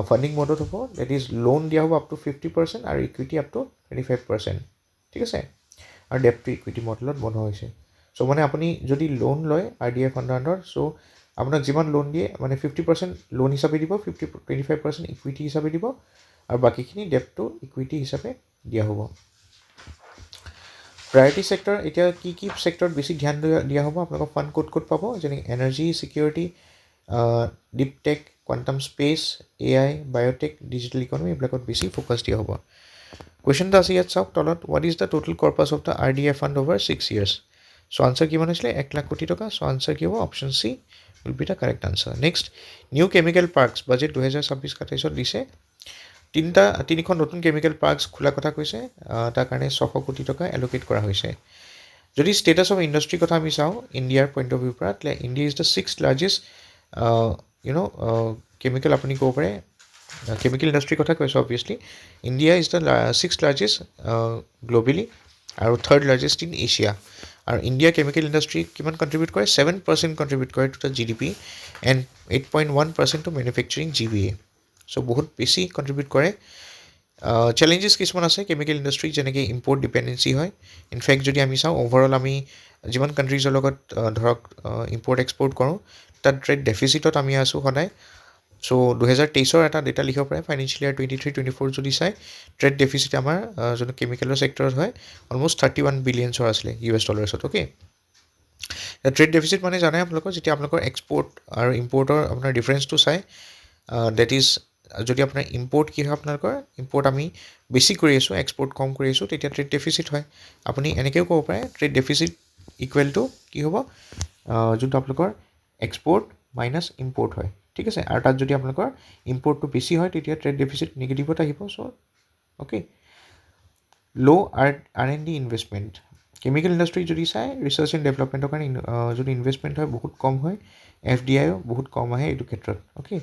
S1: ফাণ্ডিং মডত হ'ব ডেট ইজ লোন দিয়া হ'ব আপ টু 50% আৰু ইকুইটি আপ টু 25% ঠিক আছে আৰু ডেপ্ট টু ইকুইটি মডেলত বনোৱা হৈছে চ' মানে আপুনি যদি লোন লয় RDI ফাণ্ডৰ আণ্ডাৰত চ' আপোনাক যিমান লোন দিয়ে মানে 50% লোন হিচাপে দিব 25% ইকুইটি হিচাপে দিব আৰু বাকীখিনি ডেপ্ট টু ইকুইটি হিচাপে দিয়া হ'ব প্ৰায়ৰিটি ছেক্টৰ এতিয়া কি ছেক্টৰত বেছি ধ্যান দিয়া হ'ব আপোনালোকৰ ফাণ্ড ক'ত পাব যেনে energy security deep tech quantum space AI biotech digital economy এইবিলাকত বেছি ফ'কাছ দিয়া হ'ব কুৱেশ্যন এটা আছে ইয়াত চাওক তলত what is the total corpus of the RDI fund over 6 years so' answer কিমান হৈছিলে 1 লাখ কোটি টকা চ' আনচাৰ কি হ'ব option C will be the correct answer next new chemical parks budget 2026-27 দিছে তিনিখন নতুন কেমিকেল পাৰ্কছ খোলা কথা কৈছে তাৰ কাৰণে 600 কোটি টকা এল'কেট কৰা হৈছে যদি ষ্টেটাছ অফ ইণ্ডাষ্ট্ৰীৰ কথা আমি চাওঁ ইণ্ডিয়াৰ পইণ্ট অফ ভিউৰ পৰা তেতিয়াহ'লে India is the 6th largest chemical আপুনি ক'ব পাৰে কেমিকেল ইণ্ডাষ্ট্ৰীৰ কথা কৈছোঁ obviously India is the 6th largest globally আৰু 3rd লাৰ্জেষ্ট ইন এছিয়া আৰু ইণ্ডিয়া কেমিকেল ইণ্ডাষ্ট্ৰী কিমান কণ্ট্ৰিবিউট কৰে 7% কণ্ট্ৰিবিউট কৰে to the GDP and 8.1% to manufacturing GVA so' বহুত বেছি কণ্ট্ৰিবিউট কৰে চেলেঞ্জেছ কিছুমান আছে কেমিকেল ইণ্ডাষ্ট্ৰী যেনেকৈ ইম্পৰ্ট ডিপেণ্ডেঞ্চি হয় ইনফেক্ট যদি আমি চাওঁ অভাৰঅল আমি যিমান কাণ্ট্ৰিজৰ লগত ধৰক ইম্পৰ্ট এক্সপৰ্ট কৰোঁ তাত ট্ৰেড ডেফিচিটত আমি আছোঁ সদায় চ' 2023 এটা ডেটা লিখিব পাৰে ফাইনেন্সিয়েল ইয়াৰ 23-24 যদি চাই ট্ৰেড ডেফিচিট আমাৰ যোনটো কেমিকেলৰ ছেক্টৰত হয় অলমষ্ট 31 বিলিয়নছৰ আছিলে US ডলাৰ্ছত অ'কে ট্ৰেড ডেফিচিট মানে জানে আপোনালোকৰ যেতিয়া আপোনালোকৰ এক্সপৰ্ট আৰু ইম্পৰ্টৰ আপোনাৰ ডিফাৰেঞ্চটো চাই ডেট ইজ যদি আপোনাৰ ইম্পৰ্ট কি হয় আপোনালোকৰ ইম্পৰ্ট আমি বেছি কৰি আছোঁ এক্সপৰ্ট কম কৰি আছোঁ তেতিয়া ট্ৰেড ডেফিচিট হয় আপুনি এনেকৈও ক'ব পাৰে ট্ৰেড ডেফিচিট ইকুৱেল টু কি হ'ব যোনটো আপোনালোকৰ এক্সপৰ্ট মাইনাছ ইম্পৰ্ট হয় ঠিক আছে আৰু তাত যদি আপোনালোকৰ ইম্পৰ্টটো বেছি হয় তেতিয়া ট্ৰেড ডেফিচিট নিগেটিভত আহিব চ' অ'কে ল' R&D ইনভেষ্টমেণ্ট কেমিকেল ইণ্ডাষ্ট্ৰী যদি চাই ৰিচাৰ্চ এণ্ড ডেভেলপমেণ্টৰ কাৰণে যদি ইনভেষ্টমেণ্ট হয় বহুত কম হয় FDIও বহুত কম আহে এইটো ক্ষেত্ৰত অ'কে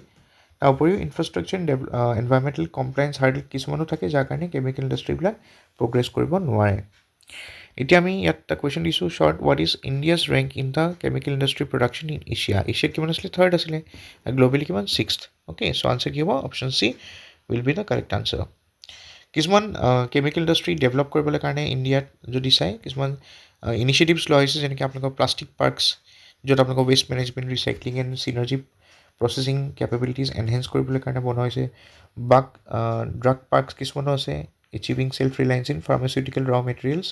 S1: তাৰ উপৰিও ইনফ্ৰাষ্ট্ৰাকচাৰ এনভাইৰমেণ্টেল কমপ্লায়েঞ্চ হাৰ্ডল কিছুমানো থাকে যাৰ কাৰণে কেমিকেল ইণ্ডাষ্ট্ৰীবিলাক প্ৰগ্ৰেছ কৰিব নোৱাৰে এতিয়া আমি ইয়াত এটা কুৱেশ্যন দিছোঁ short what is India's rank in the chemical industry production in এছিয়াত কিমান আছিলে 3rd আছিলে গ্ল'বেলি কিমান 6th অ'কে চ' আনচাৰ কি হ'ব option C will be the correct answer কিছুমান কেমিকেল ইণ্ডাষ্ট্ৰী ডেভেলপ কৰিবলৈ কাৰণে ইণ্ডিয়াত যদি চাই কিছুমান ইনিচিয়েটিভছ লোৱা হৈছে যেনেকৈ আপোনালোকৰ প্লাষ্টিক পাৰ্কছ য'ত আপোনালোকৰ waste management recycling and synergy processing capabilities enhance কৰিবলৈ কাৰণে বনোৱা হৈছে ড্ৰাগ পাৰ্কছ কিছুমানো আছে achieving self reliance in pharmaceutical raw materials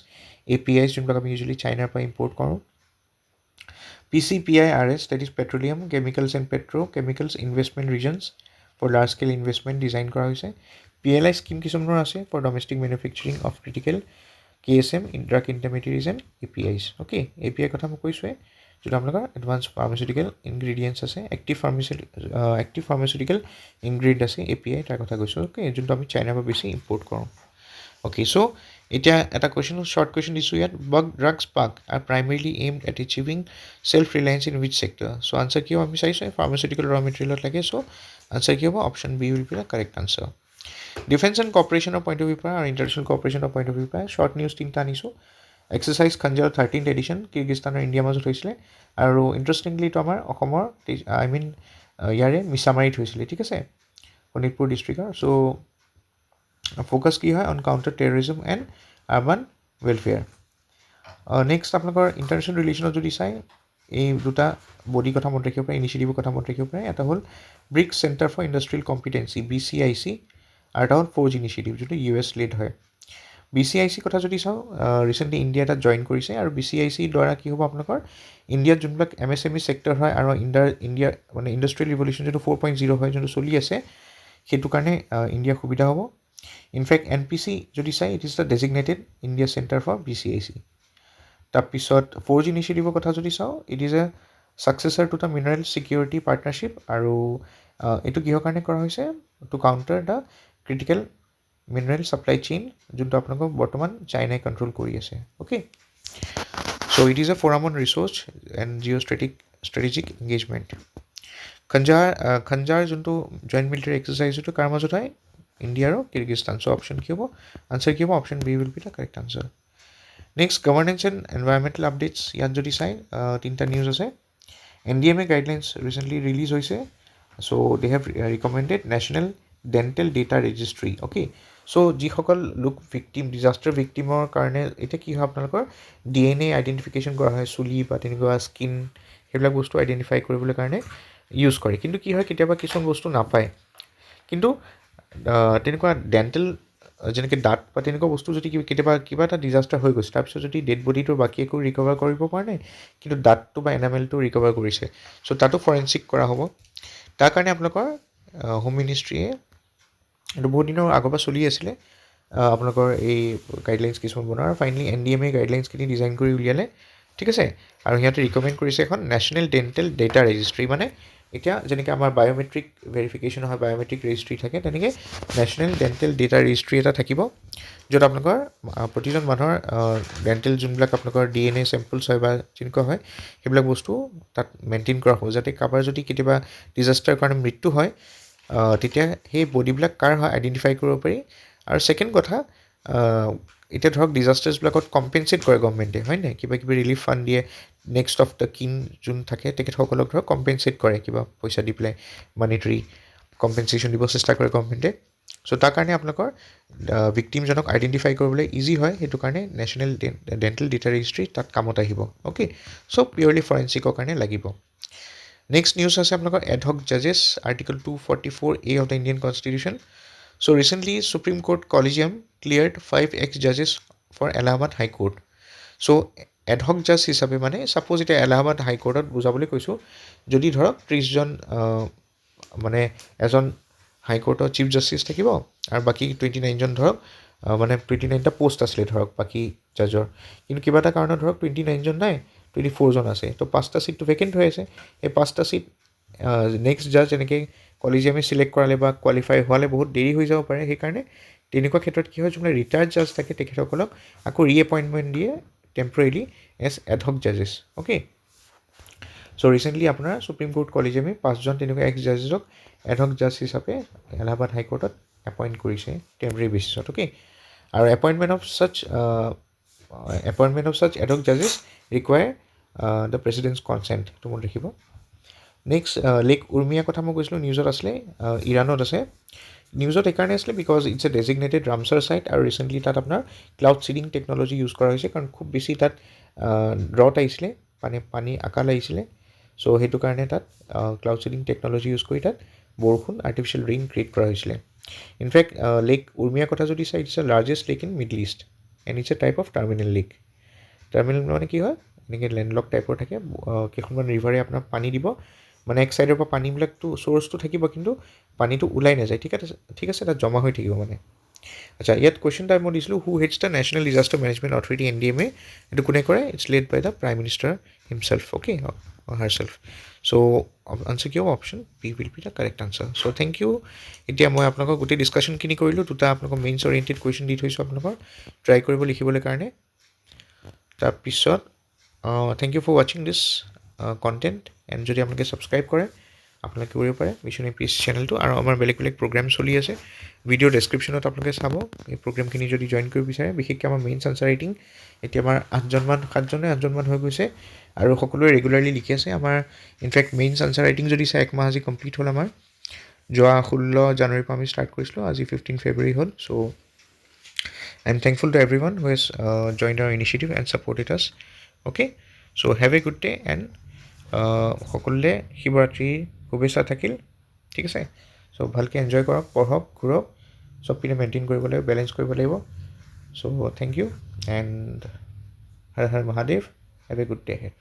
S1: APIs যোনবিলাক আমি ইউজুৱেলি চাইনাৰ পৰা ইম্পৰ্ট কৰোঁ PCPIRS that is petroleum chemicals and chemicals investment regions for large scale investment design কৰা হৈছে PLI স্কিম কিছুমানৰ আছে for domestic manufacturing of critical KSM drug intermediates and APIs okay API কথা মই কৈছোঁৱে যোনটো আপোনালোকৰ এডভান্স ফাৰ্মাচিউটিকেল ইনগ্ৰিডিয়েণ্টছ আছে এক্টিভ ফাৰ্মাচিউটিকেল ইনগ্ৰিডিয়েণ্ট আছে API তাৰ কথা কৈছোঁ অ'কে যোনটো আমি চাইনাৰ পৰা বেছি ইম্পৰ্ট কৰোঁ অ'কে চ' এতিয়া এটা শ্বৰ্ট কুৱেশ্যন দিছোঁ ইয়াত drugs park are primarily aimed at achieving self reliance in which sector so' answer কি হ'ব আমি চাইছোঁ ফাৰ্মাচিউটিকেল ৰ মেটেৰিয়েলত লাগে চ' আনচাৰ কি হ'ব option B will be the correct answer defence and কপাৰেশ্যনৰ পইণ্ট অফ ভিউ পৰা আৰু ইণ্টাৰনেশ্যনেল কপাৰেশ্যনৰ পইণ্ট অফ ভিউ পৰা শ্বৰ্ট নিউজ তিনিটা আনিছোঁ এক্সাৰচাইজ খঞ্জাৰৰ 13th এডিশ্যন কিৰ্গিস্তান আৰু ইণ্ডিয়াৰ মাজত হৈছিলে আৰু ইণ্টাৰেষ্টিংলিটো আমাৰ অসমৰ ইয়াৰে মিছামাৰীত হৈছিলে ঠিক আছে শোণিতপুৰ ডিষ্ট্ৰিক্টৰ চ' ফ'কাছ কি হয় on counter terrorism and urban welfare next আপোনালোকৰ ইণ্টাৰনেশ্যনেল ৰিলেশ্যনত যদি চাই এই দুটা বডি কথা মনত ৰাখিব পাৰে ইনিচিয়েটিভৰ কথা মনত ৰাখিব পাৰে এটা হ'ল BRICS centre for industrial competence BCIC আৰু এটা হ'ল ফ'ৰ্জ ইনিচিয়েটিভ যোনটো US লেড হয় BCIC কথা যদি চাওঁ ৰিচেণ্টলি ইণ্ডিয়া তাত জইন কৰিছে আৰু BCIC দ্বাৰা কি হ'ব আপোনালোকৰ ইণ্ডিয়াত যোনবিলাক MSME ছেক্টৰ হয় আৰু ইণ্ডিয়া মানে ইণ্ডাষ্ট্ৰিয়েল ৰিভলিউশ্যন যোনটো 4.0 হয় যোনটো চলি আছে সেইটো কাৰণে ইণ্ডিয়াৰ সুবিধা হ'ব ইনফেক্ট NPC যদি চাই it is the designated India centre for BCIC তাৰপিছত ফ'ৰ্জ ইনিচিয়েটিভৰ কথা যদি চাওঁ it is a successor to the mineral security partnership আৰু এইটো কিহৰ কাৰণে কৰা হৈছে to counter the critical mineral supply chain যোনটো আপোনালোকক বৰ্তমান চাইনাই কণ্ট্ৰল কৰি আছে okay so' it is a forum on research and strategic engagement Khanjar যোনটো জইণ্ট মিলিটাৰী এক্সাৰচাইজ সেইটো কাৰ মাজত হয় ইণ্ডিয়া আৰু কিৰ্গিস্তান চ' অপশ্যন কি হ'ব আনচাৰ কি হ'ব option B will be the correct answer next governance and environmental updates ইয়াত যদি চাই তিনিটা নিউজ আছে NDMA guidelines recently release হৈছে so they have recommended national dental data registry okay so যিসকল লোক ভিক্টিম ডিজাষ্টাৰ ভিক্টিমৰ কাৰণে এতিয়া কি হয় আপোনালোকৰ DNA আইডেণ্টিফিকেশ্যন কৰা হয় চুলি বা তেনেকুৱা স্কিন সেইবিলাক বস্তু আইডেণ্টিফাই কৰিবলৈ কাৰণে ইউজ কৰে কিন্তু কি হয় কেতিয়াবা কিছুমান বস্তু নাপায় কিন্তু তেনেকুৱা ডেণ্টেল যেনেকৈ দাঁত বা তেনেকুৱা বস্তু যদি কেতিয়াবা কিবা এটা ডিজাষ্টাৰ হৈ গৈছে তাৰপিছত যদি ডেড বডিটো বাকী একো ৰিকভাৰ কৰিব পৰা নাই কিন্তু দাঁতটো বা এনামেলটো ৰিকভাৰ কৰিছে চ' তাতো ফৰেঞ্চিক কৰা হ'ব তাৰ কাৰণে আপোনালোকৰ হোম মিনিষ্ট্ৰীয়ে এইটো বহুত দিনৰ আগৰ পৰা চলি আছিলে আপোনালোকৰ এই গাইডলাইনছ কিছুমান বনোৱা আৰু ফাইনেলি NDMA গাইডলাইনছখিনি ডিজাইন কৰি উলিয়ালে ঠিক আছে আৰু সিহঁতে ৰিকমেণ্ড কৰিছে এখন নেশ্যনেল ডেণ্টেল ডেটা ৰেজিষ্ট্ৰি মানে এতিয়া যেনেকৈ আমাৰ বায়'মেট্ৰিক ভেৰিফিকেশ্যন হয় বায়'মেট্ৰিক ৰেজিষ্ট্ৰি থাকে তেনেকৈ নেশ্যনেল ডেণ্টেল ডেটা ৰেজিষ্ট্ৰি এটা থাকিব য'ত আপোনালোকৰ প্ৰতিজন মানুহৰ ডেণ্টেল যোনবিলাক আপোনালোকৰ DNA চেম্পলছ হয় বা যেনেকুৱা হয় সেইবিলাক বস্তু তাত মেইনটেইন কৰা হ'ব যাতে কাৰোবাৰ যদি কেতিয়াবা ডিজাষ্টাৰৰ কাৰণে মৃত্যু হয় তেতিয়া সেই বডিবিলাক কাৰ হয় আইডেণ্টিফাই কৰিব পাৰি আৰু ছেকেণ্ড কথা এতিয়া ধৰক ডিজাষ্টাৰ্ছবিলাকত কম্পেনচেট কৰে গভৰ্ণমেণ্টে হয় নাই কিবা কিবি ৰিলিফ ফাণ্ড দিয়ে নেক্সট অফ দ্য কিন যোন থাকে তেখেতসকলক ধৰক কম্পেনচেট কৰে কিবা পইচা দি পেলাই মানিটাৰী কম্পেনচেশ্যন দিব চেষ্টা কৰে গভৰ্ণমেণ্টে চ' তাৰ কাৰণে আপোনালোকৰ ভিক্টিমজনক আইডেণ্টিফাই কৰিবলৈ ইজি হয় সেইটো কাৰণে নেশ্যনেল ডেণ্টেল ডেটা ৰেজিষ্ট্ৰি তাত কামত আহিব অ'কে চ' পিয়'ৰলি ফৰেঞ্চিকৰ কাৰণে লাগিব নেক্সট নিউজ আছে আপোনালোকৰ এডহক জাজেছ article 244A of the Indian constitution so' recently supreme court collegium cleared 5 ex-judges for Allahabad high court so' ad hoc জাজ হিচাপে মানে ছাপ'জ এতিয়া এলাহাবাদ হাইকোৰ্টত বুজাবলৈ কৈছোঁ যদি ধৰক 30জন মানে এজন হাইকোৰ্টৰ চিফ জাষ্টিছ থাকিব আৰু বাকী 29জন ধৰক মানে 29টা পোষ্ট আছিলে ধৰক বাকী জাজৰ কিন্তু কিবা এটা কাৰণত ধৰক 29জন নাই 24জন আছে তো 5টা ছিটটো ভেকেণ্ট হৈ আছে এই 5টা ছিট নেক্সট জাজ এনেকৈ কলিজিয়ামে চিলেক্ট কৰালে বা কোৱালিফাই হোৱালে বহুত দেৰি হৈ যাব পাৰে সেইকাৰণে তেনেকুৱা ক্ষেত্ৰত কি হয় যোনবিলাক ৰিটায়াৰ্ড জাজ থাকে তেখেতসকলক আকৌ ৰিএপইণ্টমেণ্ট দিয়ে টেম্পৰেলি এজ এডহক জাজেছ অ'কে চ' ৰিচেণ্টলি আপোনাৰ সুপ্ৰিম কোৰ্ট কলিজিয়ামে 5জন তেনেকুৱা এক্স জাজেছক এডহক জাজ হিচাপে এলাহাবাদ হাইকোৰ্টত এপইণ্ট কৰিছে টেম্পৰেৰী বেচিছত অ'কে আৰু এপইণ্টমেণ্ট অফ ছাচ এডহক জাজেছ ৰিকুৱায়াৰ দ্য প্ৰেচিডেণ্টছ কনচেণ্ট সেইটো মনত ৰাখিব নেক্সট লেক উৰ্মিয়াৰ কথা মই কৈছিলোঁ নিউজত আছিলে ইৰাণত আছে নিউজত এইকাৰণে আছিলে because it's a designated Ramsar site আৰু ৰিচেণ্টলি তাত আপোনাৰ ক্লাউড চিডিং টেকন'লজি ইউজ কৰা হৈছে কাৰণ খুব বেছি তাত ড্ৰট আহিছিলে পানী আকাল আহিছিলে চ' সেইটো কাৰণে তাত ক্লাউড চিডিং টেকন'লজি ইউজ কৰি তাত বৰষুণ আৰ্টিফিচিয়েল ৰেইন ক্ৰিয়েট কৰা হৈছিলে ইনফেক্ট লেক উৰ্মিয়াৰ কথা যদি চাই it's the largest lake in middle east and it's a type of terminal lake terminal মানে কি হয় এনেকৈ লেণ্ডলক টাইপৰ থাকে কেইখনমান ৰিভাৰে আপোনাক পানী দিব মানে এক ছাইডৰ পৰা পানীবিলাকতো চ'ৰ্চটো থাকিব কিন্তু পানীটো ওলাই নাযায় ঠিক আছে তাত জমা হৈ থাকিব মানে আচ্ছা ইয়াত কুৱেশ্যন টাইপ মই দিছিলোঁ who heads the national disaster management authority NDMA এইটো কোনে কৰে it's led by the prime minister himself okay herself so' answer কি হ'ব option B will be the correct answer so' thank you এতিয়া মই আপোনালোকক গোটেই ডিছকাশ্যনখিনি কৰিলোঁ দুটা আপোনালোকক মেইনছ অৰিয়েণ্টেড কুৱেশ্যন দি থৈছোঁ আপোনালোকৰ ট্ৰাই কৰিব লিখিবলৈ কাৰণে তাৰপিছত থেংক ইউ ফৰ ৱাচিং দিছ কণ্টেণ্ট এণ্ড যদি আপোনালোকে ছাবস্ক্ৰাইব কৰে আপোনালোকে কৰিব পাৰে মিছন APSC চেনেলটো আৰু আমাৰ বেলেগ বেলেগ প্ৰগ্ৰেম চলি আছে ভিডিঅ' ডেছক্ৰিপশ্যনত আপোনালোকে চাব এই প্ৰগ্ৰেমখিনি যদি জইন কৰিব বিচাৰে বিশেষকৈ আমাৰ মেইনছ আনচাৰ ৰাইটিং এতিয়া আমাৰ 8জনমান হৈ গৈছে আৰু সকলোৱে ৰেগুলাৰলি লিখি আছে আমাৰ ইনফেক্ট মেইনছ আনচাৰ ৰাইটিং যদি চাই একমাহ আজি কমপ্লিট হ'ল আমাৰ যোৱা 16 জানুৱাৰীৰ পৰা আমি ষ্টাৰ্ট কৰিছিলোঁ আজি 15 ফেব্ৰুৱাৰী হ'ল so' I am thankful to everyone who has joined our initiative and supported us okay so' have a good day and সকলোৰে শিৱৰাত্ৰিৰ শুভেচ্ছা থাকিল ঠিক আছে চ' ভালকৈ এনজয় কৰক পঢ়ক ঘূৰক চব পিনে মেইনটেইন কৰিব লাগিব বেলেঞ্চ কৰিব লাগিব so' thank you and Har Har Mahadev have a good day head